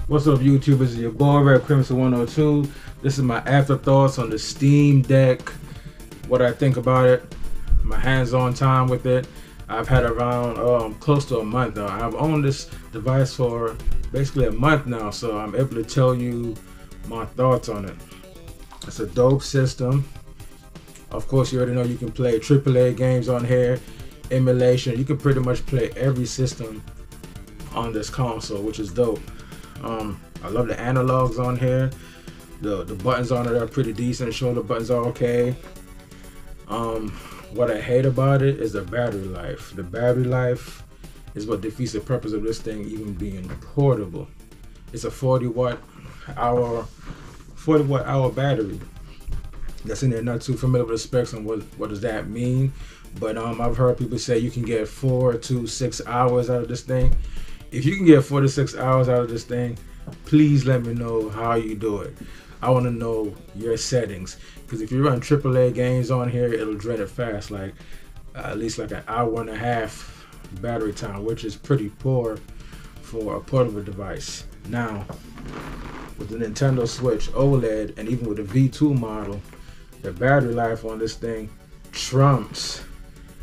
What's up, YouTubers? It's your boy Red Crimson 102. This is my afterthoughts on the Steam Deck. What I think about it, my hands-on time with it. I've had around close to a month now. I've owned this device for basically a month now, so I'm able to tell you my thoughts on it. It's a dope system. Of course, you already know you can play AAA games on here, emulation. You can pretty much play every system on this console, which is dope. I love the analogs on here. The buttons on it are pretty decent. Shoulder buttons are okay. What I hate about it is the battery life. The battery life is what defeats the purpose of this thing even being portable. It's a 40 watt hour battery that's in there. Not too familiar with the specs and what does that mean, but I've heard people say you can get 4 to 6 hours out of this thing. If you can get 4 to 6 hours out of this thing, please let me know how you do it. I want to know your settings, because if you run AAA games on here, it'll drain it fast, like at least like an hour and a half battery time, which is pretty poor for a portable device. Now, with the Nintendo Switch OLED and even with the V2 model, the battery life on this thing trumps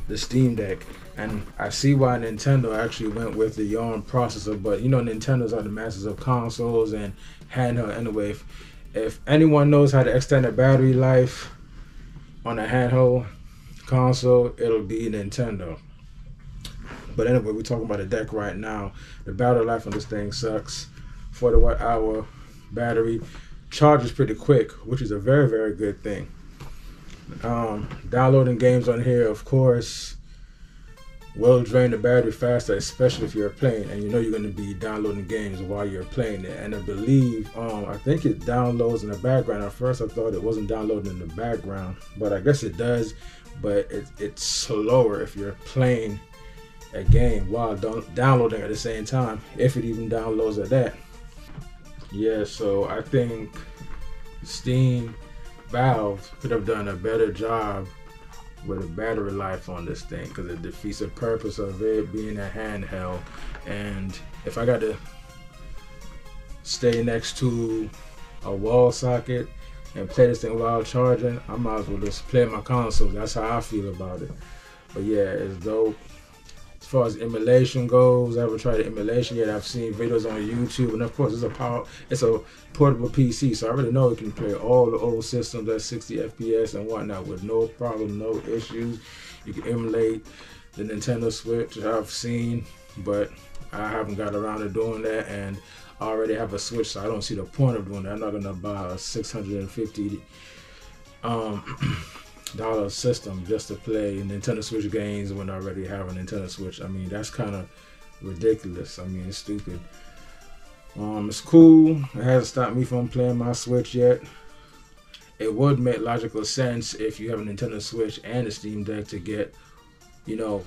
the Steam Deck. And I see why Nintendo actually went with the ARM processor, but you know, Nintendo's are the masters of consoles and handheld anyway. If anyone knows how to extend the battery life on a handheld console, it'll be Nintendo. But anyway, we're talking about the deck right now. The battery life on this thing sucks. 40 watt hour battery, charges pretty quick, which is a very, very good thing. Downloading games on here, of course, will drain the battery faster, especially if you're playing and you know you're going to be downloading games while you're playing it. And I believe I think it downloads in the background. At first I thought it wasn't downloading in the background, but I guess it does. But it's slower if you're playing a game while downloading at the same time, if it even downloads at that. Yeah, so I think Valve could have done a better job with a battery life on this thing, because it defeats the purpose of it being a handheld. And if I got to stay next to a wall socket and play this thing while charging, I might as well just play my console. That's how I feel about it. But yeah, it's dope. As far as emulation goes, I haven't tried emulation yet. I've seen videos on YouTube, and of course it's a portable PC, so I already know it can play all the old systems at 60 FPS and whatnot with no problem, no issues. You can emulate the Nintendo Switch I've seen, but I haven't got around to doing that, and I already have a Switch, so I don't see the point of doing that. I'm not gonna buy a $650 system just to play Nintendo Switch games when I already have a Nintendo Switch. I mean, that's kind of ridiculous. I mean, it's stupid. It's cool. It hasn't stopped me from playing my Switch yet. It would make logical sense if you have a Nintendo Switch and a Steam Deck to get, you know,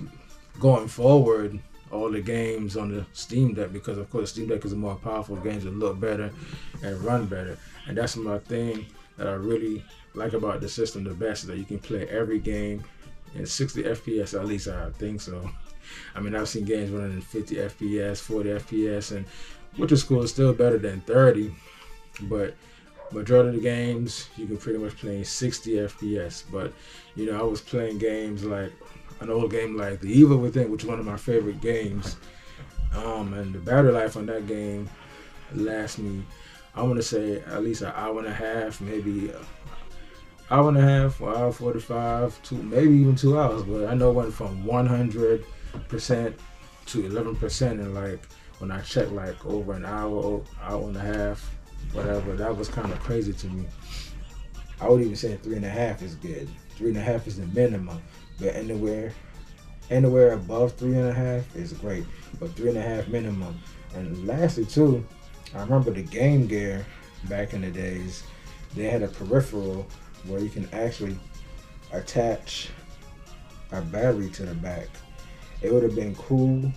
going forward, all the games on the Steam Deck, because of course Steam Deck is a more powerful, games that look better and run better. And that's my thing that I really like about the system the best, is that you can play every game in 60 FPS, at least I think so. I mean, I've seen games running in 50 FPS, 40 FPS, and which is cool. It's still better than 30, but majority of the games you can pretty much play in 60 FPS. But you know, I was playing games like an old game like The Evil Within, which is one of my favorite games, and the battery life on that game lasts me, I want to say, at least an hour and a half, maybe hour and a half, or hour 45, maybe even 2 hours. But I know it went from 100% to 11% in, like, when I checked, like over an hour and a half, whatever. That was kind of crazy to me. I would even say 3.5 is good. 3.5 is the minimum, but anywhere above 3.5 is great, but 3.5 minimum. And lastly too, I remember the Game Gear back in the days, they had a peripheral where you can actually attach a battery to the back. It would have been cool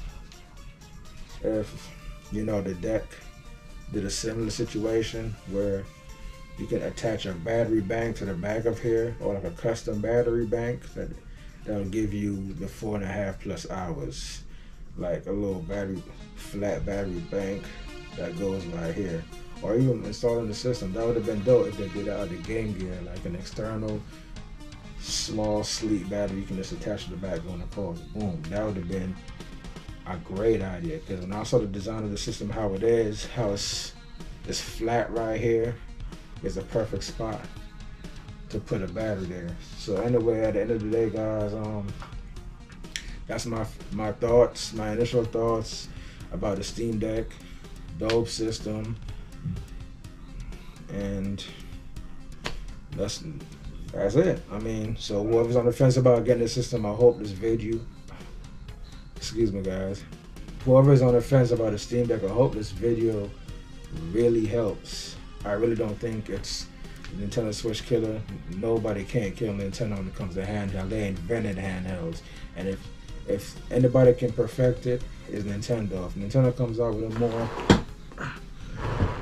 if, you know, the deck did a similar situation where you can attach a battery bank to the back of here, or like a custom battery bank that'll give you the 4.5+ hours, like a little flat battery bank that goes right here. Or even installing the system. That would have been dope if they did that out of the Game Gear, like an external small sleek battery you can just attach to the back on the pause. Boom. That would have been a great idea, because when I saw the design of the system, how it is, how it's flat right here, is a perfect spot to put a battery there. So anyway, at the end of the day, guys, that's my thoughts, my initial thoughts about the Steam Deck. Dope system, and that's it. I mean, so whoever's on the fence about getting the system, I hope this video, excuse me guys, whoever's on the fence about the Steam Deck, I hope this video really helps. I really don't think it's Nintendo Switch killer. Nobody can't kill Nintendo when it comes to handheld. They invented handhelds, and if anybody can perfect it, it's Nintendo. If Nintendo comes out with a more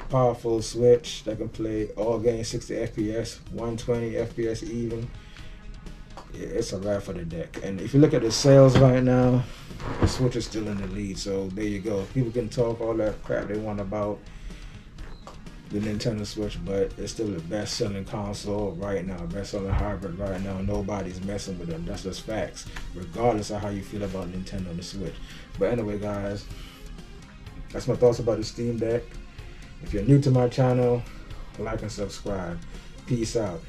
powerful Switch that can play all games 60 FPS, 120 FPS even, it's a wrap for the deck. And if you look at the sales right now, the Switch is still in the lead. So there you go. People can talk all that crap they want about the Nintendo Switch, but it's still the best-selling console right now, best-selling hybrid right now. Nobody's messing with them. That's just facts, regardless of how you feel about Nintendo and the Switch. But anyway, guys, that's my thoughts about the Steam Deck. If you're new to my channel, like and subscribe. Peace out.